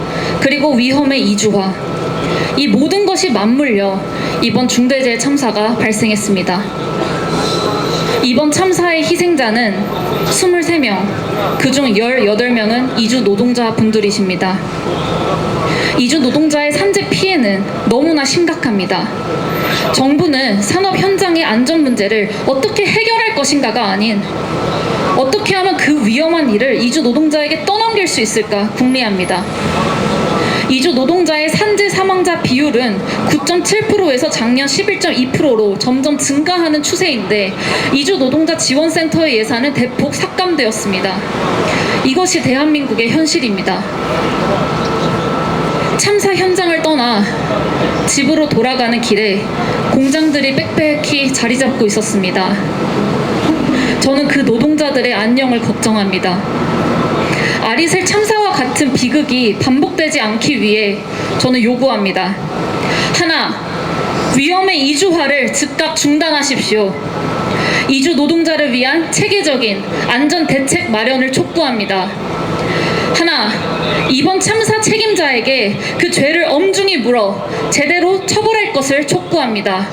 그리고 위험의 이주화, 이 모든 것이 맞물려 이번 중대재해 참사가 발생했습니다. 이번 참사의 희생자는 23명, 그중 18명은 이주 노동자 분들이십니다. 이주 노동자의 산재 피해는 너무나 심각합니다. 정부는 산업 현장의 안전 문제를 어떻게 해결할 것인가가 아닌 어떻게 하면 그 위험한 일을 이주 노동자에게 떠넘길 수 있을까 궁리합니다. 이주 노동자의 산재 사망자 비율은 9.7%에서 작년 11.2%로 점점 증가하는 추세인데 이주 노동자 지원센터의 예산은 대폭 삭감되었습니다. 이것이 대한민국의 현실입니다. 참사 현장을 떠나 집으로 돌아가는 길에 공장들이 빽빽히 자리 잡고 있었습니다. 저는 그 노동자들의 안녕을 걱정합니다. 아리셀 참사와 같은 비극이 반복되지 않기 위해 저는 요구합니다. 하나, 위험의 이주화를 즉각 중단하십시오. 이주 노동자를 위한 체계적인 안전 대책 마련을 촉구합니다. 하나, 이번 참사 책임자에게 그 죄를 엄중히 물어 제대로 처벌할 것을 촉구합니다.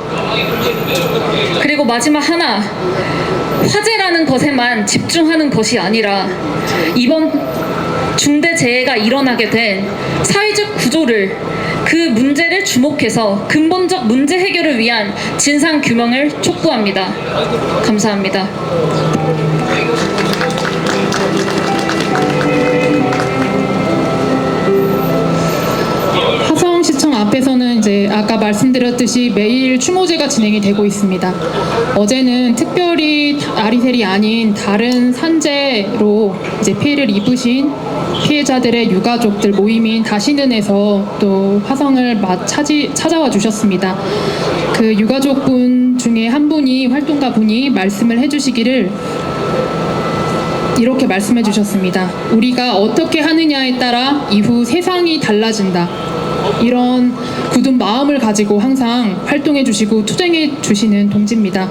그리고 마지막 하나, 화재라는 것에만 집중하는 것이 아니라 이번 중대재해가 일어나게 된 사회적 구조를, 그 문제를 주목해서 근본적 문제 해결을 위한 진상규명을 촉구합니다. 감사합니다. 화성시청 앞에서는 이제 아까 말씀드렸듯이 매일 추모제가 진행이 되고 있습니다. 어제는 특별히 아리셀이 아닌 다른 산재로 이제 피해를 입으신 피해자들의 유가족들 모임인 다시는에서 또 화성을 찾아와 주셨습니다. 그 유가족분 중에 한 분이, 활동가 분이 말씀을 해주시기를 이렇게 말씀해 주셨습니다. 우리가 어떻게 하느냐에 따라 이후 세상이 달라진다. 이런 굳은 마음을 가지고 항상 활동해 주시고 투쟁해 주시는 동지입니다.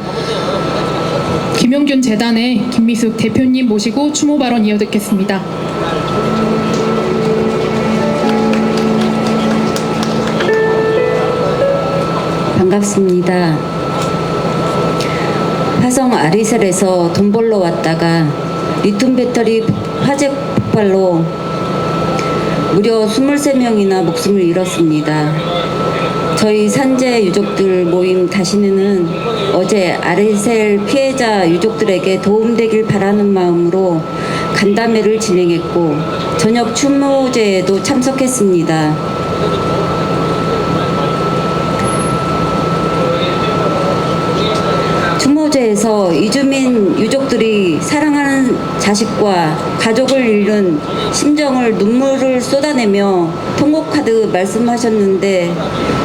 김용균 재단의 김미숙 대표님 모시고 추모 발언 이어듣겠습니다. 반갑습니다. 화성 아리셀에서 돈 벌러 왔다가 리튬 배터리 화재 폭발로 무려 23명이나 목숨을 잃었습니다. 저희 산재 유족들 모임 다시는 어제 아리셀 피해자 유족들에게 도움되길 바라는 마음으로 간담회를 진행했고 저녁 추모제에도 참석했습니다. 추모제에서 이주민 유족들이 사랑하는 자식과 가족을 잃은 심정을 눈물을 쏟아내며 통곡하듯 말씀하셨는데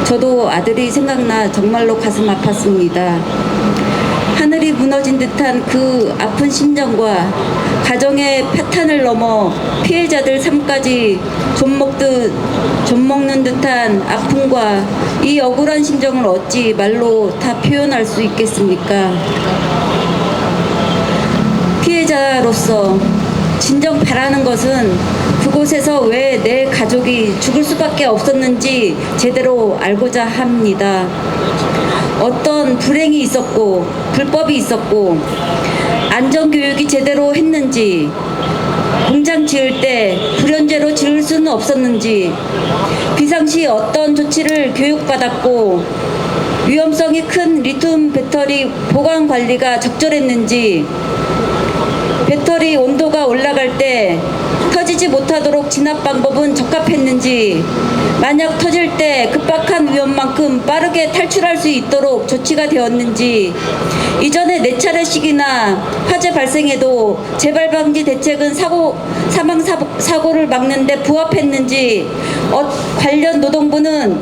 저도 아들이 생각나 정말로 가슴 아팠습니다. 하늘이 무너진 듯한 그 아픈 심정과 가정의 파탄을 넘어 피해자들 삶까지 좀먹는 듯한 아픔과 이 억울한 심정을 어찌 말로 다 표현할 수 있겠습니까? 피해자로서 진정 바라는 것은 그곳에서 왜 내 가족이 죽을 수밖에 없었는지 제대로 알고자 합니다. 어떤 불행이 있었고 불법이 있었고 안전교육이 제대로 했는지 공장 지을 때 불연제로 지을 수는 없었는지 비상시 어떤 조치를 교육받았고 위험성이 큰 리튬 배터리 보관 관리가 적절했는지 배터리 온도가 올라갈 때 터지지 못하도록 진압 방법은 적합했는지 만약 터질 때 급박한 위험만큼 빠르게 탈출할 수 있도록 조치가 되었는지 이전에 4차례씩이나 화재 발생에도 재발 방지 대책은 사망 사고를 막는 데 부합했는지 관련 노동부는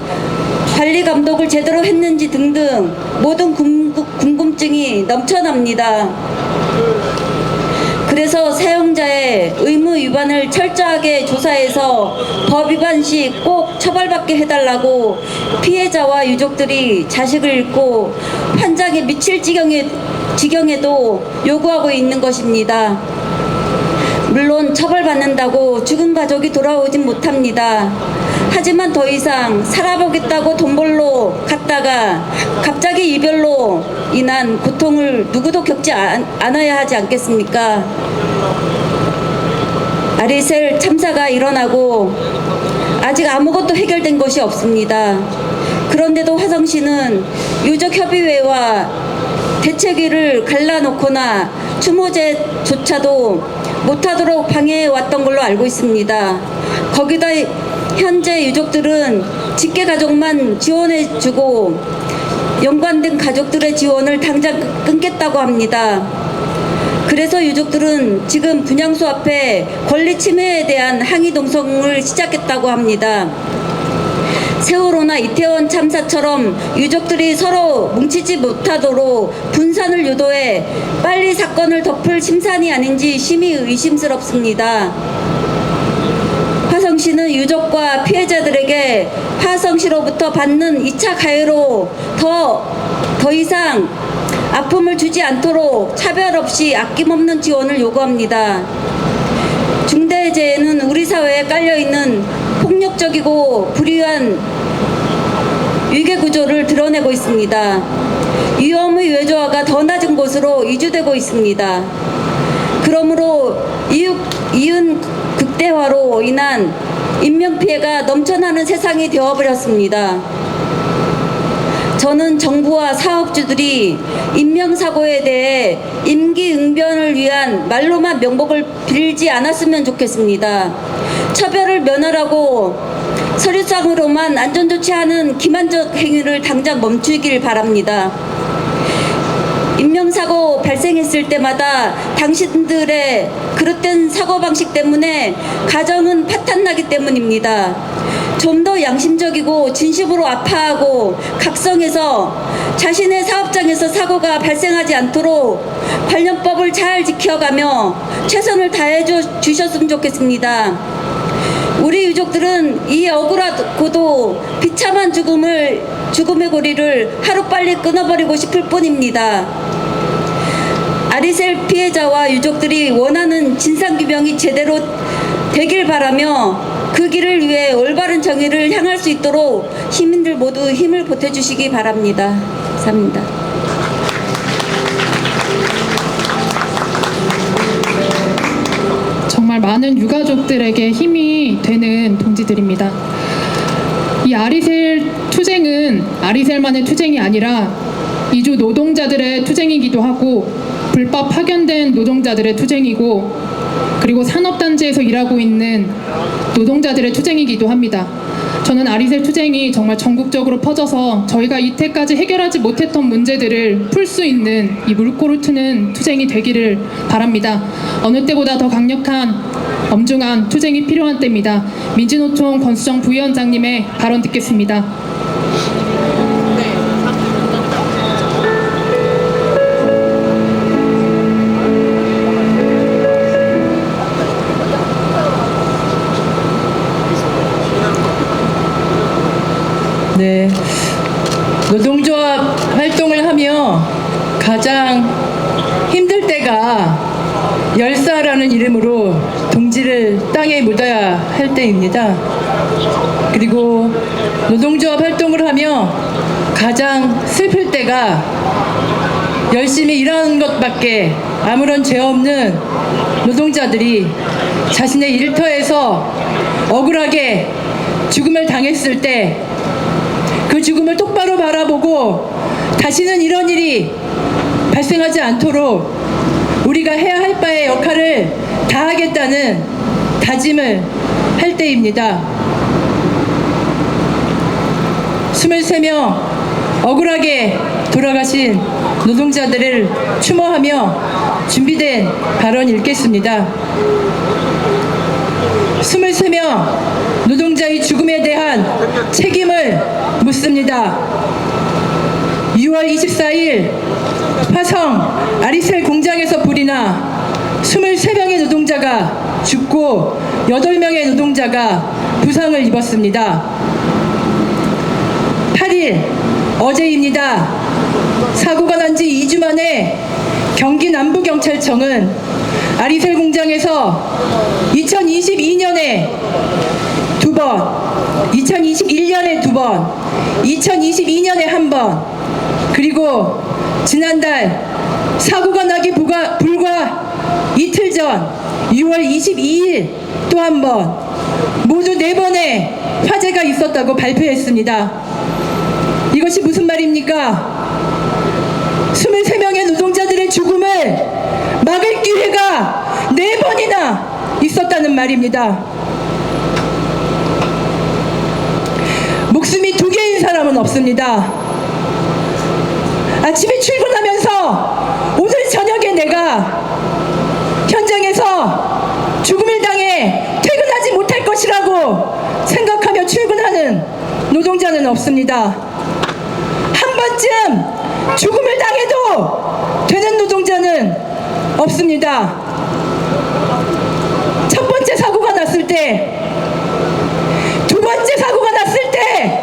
관리 감독을 제대로 했는지 등등 모든 궁금증이 넘쳐납니다. 그래서 사용자의 의무 위반을 철저하게 조사해서 법 위반 시 꼭 처벌받게 해달라고 피해자와 유족들이 자식을 잃고 환장에 미칠 지경에도 요구하고 있는 것입니다. 물론 처벌받는다고 죽은 가족이 돌아오진 못합니다. 하지만 더 이상 살아보겠다고 돈 벌러 갔다가 갑자기 이별로 인한 고통을 누구도 겪지 않아야 하지 않겠습니까? 아리셀 참사가 일어나고 아직 아무것도 해결된 것이 없습니다. 그런데도 화성시는 유족협의회와 대책위를 갈라놓거나 추모제조차도 못하도록 방해해왔던 걸로 알고 있습니다. 거기다 현재 유족들은 직계가족만 지원해주고 연관된 가족들의 지원을 당장 끊겠다고 합니다. 그래서 유족들은 지금 분향소 앞에 권리 침해에 대한 항의 농성을 시작했다고 합니다. 세월호나 이태원 참사처럼 유족들이 서로 뭉치지 못하도록 분산을 유도해 빨리 사건을 덮을 심산이 아닌지 심히 의심스럽습니다. 화성시는 유족과 피해자들에게 화성시로부터 받는 2차 가해로 더 이상 아픔을 주지 않도록 차별 없이 아낌없는 지원을 요구합니다. 중대재해는 우리 사회에 깔려있는 폭력적이고 불의한 위계구조를 드러내고 있습니다. 위험의 외조화가 더 낮은 곳으로 이주되고 있습니다. 그러므로 이윤 극대화로 인한 인명피해가 넘쳐나는 세상이 되어버렸습니다. 저는 정부와 사업주들이 인명사고에 대해 임기응변을 위한 말로만 명복을 빌지 않았으면 좋겠습니다. 처벌을 면하라고 서류상으로만 안전조치하는 기만적 행위를 당장 멈추길 바랍니다. 인명사고 발생했을 때마다 당신들의 그릇된 사고방식 때문에 가정은 파탄나기 때문입니다. 좀 더 양심적이고 진심으로 아파하고 각성해서 자신의 사업장에서 사고가 발생하지 않도록 관련법을 잘 지켜가며 최선을 다해 주셨으면 좋겠습니다. 우리 유족들은 이 억울하고도 비참한 죽음의 고리를 하루빨리 끊어버리고 싶을 뿐입니다. 아리셀 피해자와 유족들이 원하는 진상규명이 제대로 되길 바라며 그 길을 위해 올바른 정의를 향할 수 있도록 시민들 모두 힘을 보태주시기 바랍니다. 감사합니다. 정말 많은 유가족들에게 힘이 되는 동지들입니다. 이 아리셀 투쟁은 아리셀만의 투쟁이 아니라 이주 노동자들의 투쟁이기도 하고 불법 파견된 노동자들의 투쟁이고 그리고 산업단지에서 일하고 있는 노동자들의 투쟁이기도 합니다. 저는 아리셀 투쟁이 정말 전국적으로 퍼져서 저희가 이때까지 해결하지 못했던 문제들을 풀 수 있는 이 물꼬를 트는 투쟁이 되기를 바랍니다. 어느 때보다 더 강력한 엄중한 투쟁이 필요한 때입니다. 민주노총 권수정 부위원장님의 발언 듣겠습니다. 네, 노동조합 활동을 하며 가장 힘들 때가 열사라는 이름으로 동지를 땅에 묻어야 할 때입니다. 그리고 노동조합 활동을 하며 가장 슬플 때가 열심히 일하는 것밖에 아무런 죄 없는 노동자들이 자신의 일터에서 억울하게 죽음을 당했을 때 그 죽음을 똑바로 바라보고 다시는 이런 일이 발생하지 않도록 우리가 해야 할 바의 역할을 다하겠다는 다짐을 할 때입니다. 23명 억울하게 돌아가신 노동자들을 추모하며 준비된 발언 읽겠습니다. 23명 노동자의 죽음에 대한 책임을 묻습니다. 6월 24일 화성 아리셀 공장에서 불이 나 23명의 노동자가 죽고 8명의 노동자가 부상을 입었습니다. 8일 어제입니다. 사고가 난 지 2주 만에 경기 남부경찰청은 아리셀 공장에서 2022년에 2번, 2021년에 2번, 2022년에 1번, 그리고 지난달 사고가 나기 불과 이틀 전 6월 22일 또 1번, 모두 4번의 화재가 있었다고 발표했습니다. 이것이 무슨 말입니까? 23명의 노동자들의 죽음을 막을 기회가 4번이나 있었다는 말입니다. 목숨이 2개인 사람은 없습니다. 아침에 출근하면서 오늘 저녁에 내가 현장에서 죽음을 당해 퇴근하지 못할 것이라고 생각하며 출근하는 노동자는 없습니다. 한 번쯤 죽음을 당해도 되는 노동자는 없습니다. 첫 번째 사고가 났을 때, 두 번째 사고가 났을 때,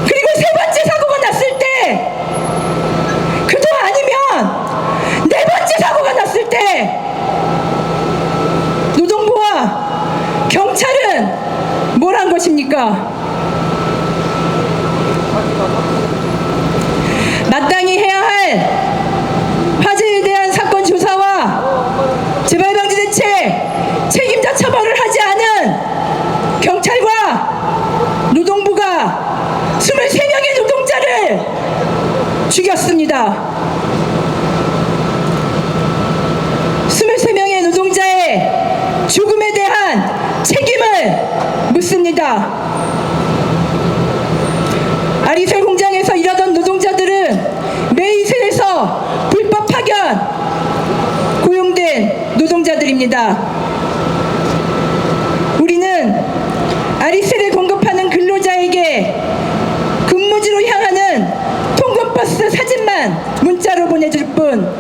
그리고 세 번째 사고가 났을 때, 그도 아니면 네 번째 사고가 났을 때 노동부와 경찰은 뭘 한 것입니까? 마땅히 해야 할 화재에 대한 사건 조사와 재발방지 대책, 책임자 처벌을 하지 않은 경찰과 노동부가 23명의 노동자를 죽였습니다. 23명의 노동자의 죽음에 대한 책임을 묻습니다. 아리셀 공장에서 일하던 노동자들은 메이셀에서 불법 파견 고용된 노동자들입니다. 우리는 아리셀에 공급하는 근로자에게 근무지로 향하는 통근버스 사진만 문자로 보내줄 뿐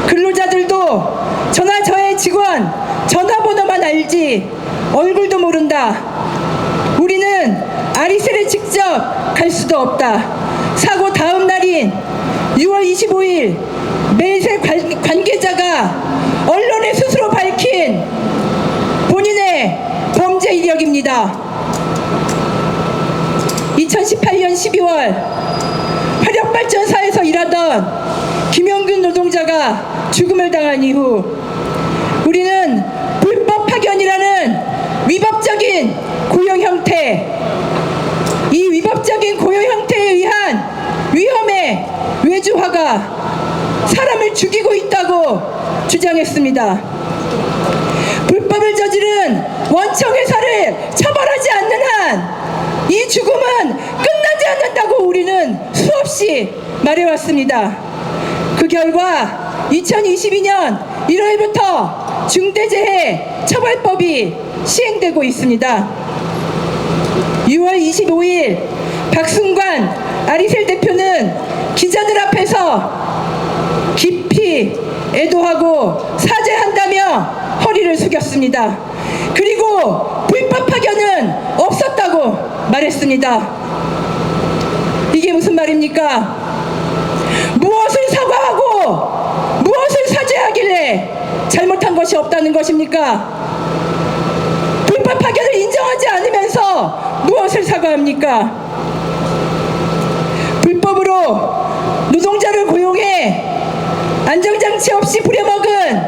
근로자들도 전화저의 직원 전화번호만 알지 얼굴도 모른다. 우리는 아리셀에 직접 갈 수도 없다. 사고 다음 날인 6월 25일 매일새 관계자가 언론에 스스로 밝힌 본인의 범죄 이력입니다. 2018년 12월 화력발전사에서 일하던 김영균 노동자가 죽음을 당한 이후 우리는 불법 파견이라는 위법적인 고용 형태, 이 위법적인 고용 형태에 의한 위험의 외주화가 사람을 죽이고 있다고 주장했습니다. 불법을 저지른 원청 회사를 처벌하지 않는 한 이 죽음은 끝나지 않는다고 우리는 수없이 말해왔습니다. 그 결과 2022년 1월부터 중대재해 처벌법이 시행되고 있습니다. 6월 25일 박순관 아리셀 대표는 기자들 앞에서 깊이 애도하고 사죄한다며 허리를 숙였습니다. 그리고 불법 파견은 없었다고 말했습니다. 이게 무슨 말입니까? 무엇을 사과하고 무엇을 사죄하길래 잘못한 것이 없다는 것입니까? 불법 파견을 인정하지 않으면서 무엇을 사과합니까? 불법으로 노동자를 고용해 안정장치 없이 부려먹은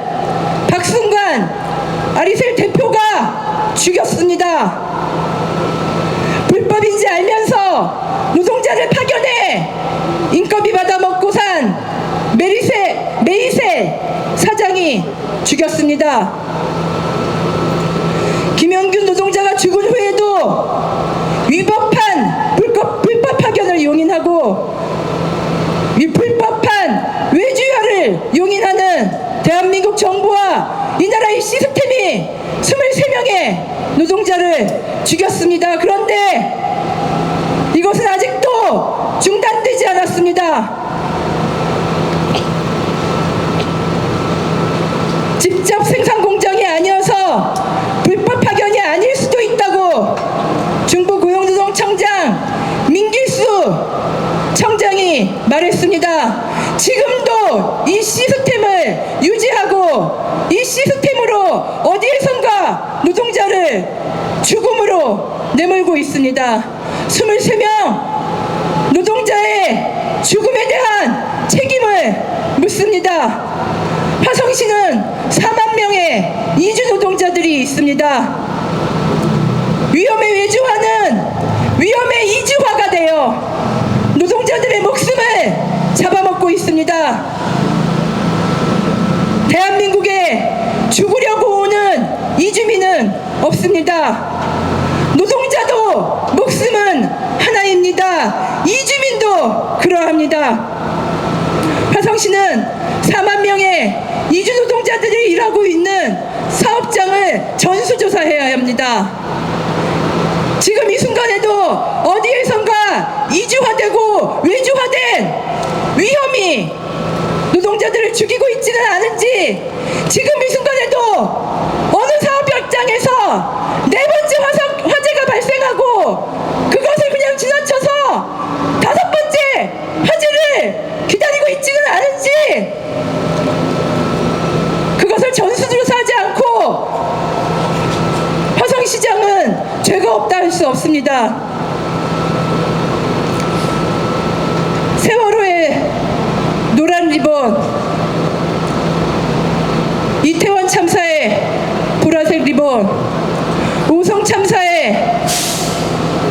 박순관 아리셀 대표가 죽였습니다. 불법인지 알면서 노동자를 파견해 인건비 받아먹고 산 메이셀 사장이 죽였습니다. 김영균 노동자가 죽은 후에도 위법한 불법 파견을 용인하고 불법한 외주화를 용인하는 대한민국 정부와 이 나라의 시스템이 23명의 노동자를 죽였습니다. 그런데 이것은 아직도 중단되지 않았습니다. 직접 생산 공정이 아니어서 불법 파견이 아닐 수도 있다고 중부 고용노동청장 민길수 청장이 말했습니다. 지금도 이 시스템을 유지하고 이 시스템으로 어디에선가 노동자를 죽음으로 내몰고 있습니다. 23명 노동자의 죽음에 대한 책임을 묻습니다. 화성시는 4만 명의 이주 노동자들이 있습니다. 위험의 외주화는 위험의 이주화가 되어 노동자들의 목숨을 잡아먹고 있습니다. 대한민국에 죽으려고 오는 이주민은 없습니다. 노동자도 목숨은 하나입니다. 이주민도 그러합니다. 화성시는 4만 명의 이주 노동자들이 일하고 있는 사업장을 전수조사해야 합니다. 지금 이 순간에도 어디에선가 이주화되고 외주화된 위험이 노동자들을 죽이고 있지는 않은지 지금 이 순간에도 어느 사업 현장에서 네 번째 화재가 발생하고 그것을 그냥 지나쳐서 다섯 번째 화재를 기다리고 있지는 않은지 그것을 전수조사하지 않고 화성시장은 죄가 없다 할 수 없습니다. 세월호의 노란 리본, 이태원 참사의 보라색 리본, 오송 참사의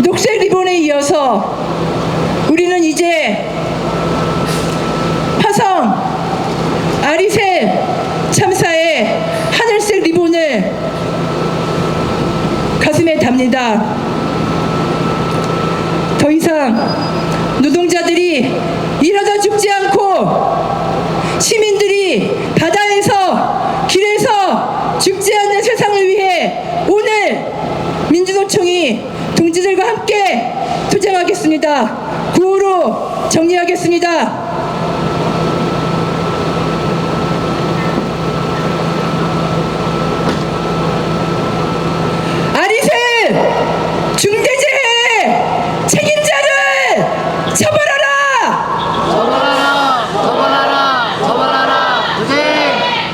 녹색 리본에 이어서 우리는 이제 화성 아리셀 참사의 하늘색 리본을 가슴에 답니다. 더 이상 노동자들이 일하다 죽지 않고 시민들이 바다에서 길에서 죽지 않는 세상을 위해 오늘 민주노총이 동지들과 함께 투쟁하겠습니다. 구호로 정리하겠습니다. 아리셀 중대